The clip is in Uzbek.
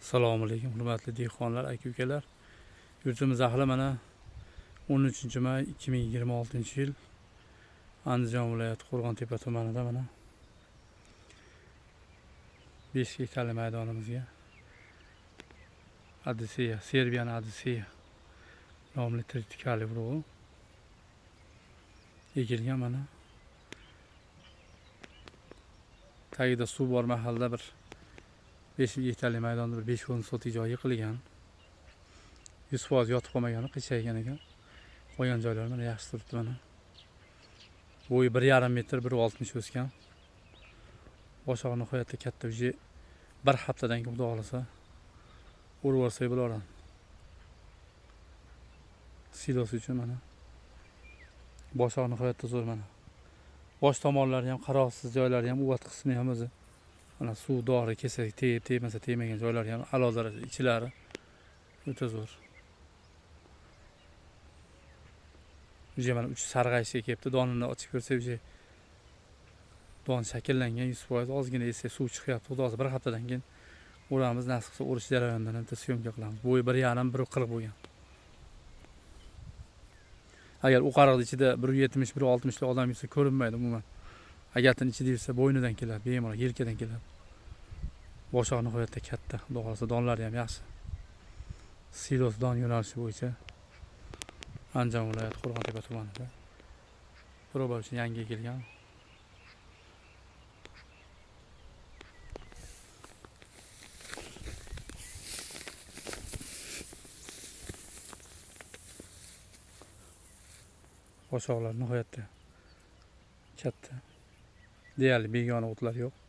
Assalomu alaykum hurmatli dehqonlar, aka-ukalar. Yurtimiz ahli mana 13-may 2026-yil Andijon viloyati Qo'rg'ontepa tumanida mana 5 gektarli maydonimizga Odisseya, Serbiyan Odisseya nomli tritikali urug'i ekilgan mana. Tagida suv bor mahalda bir 5 gektarli maydonda bir 5 sotik joy yiqilgan. 100% yotib qolmagan, qichaygan ekan. Qolgan joylar mana yaxshi turibdi mana. Bo'yi 1,5 metr, 1,60 o'sgan. Boshog'i nihoyatda katta, bir haftadan keyin xudo xolasa urib olsak bo'laveradi. Silos uchun mana. Boshog'i nihoyatda zo'r mana. Bosh tomonlari ham qarovsiz, joylari ham uvat qismi ham o'zi. Mana suv dori kesak tegmasa tegmagan joylari ham a'lo darajada, ichlari o'ta zo'r. Mana uch sarg'ayishga kelibdi. Donini ochib ko'rsak, don shakllangan 100%, ozgina esa suv chiqyapti. Xudo xolasa bir haftadan keyin uramiz, nasib qilsa urish jarayonidan ham syomka qilamiz. Bo'yi 1,5-1,40 bo'lgan. Agar u qariqning ichida 1,70, 1,60 lik odam yursa ko'rinmaydi umuman. Agatning ichida yursa bo'ynidan keladi, bemalol yelkadan keladi. Boshog'i nihoyatda katta. Xudo xolasa donlari ham yaxshi. Silos don yo'nalishi bo'yicha Andijon viloyati Qo'rg'ontepa tumanida proba uchun yangi ekilgan. Boshoqlar nihoyatda katta. Deyarli begona o'tlar yo'q.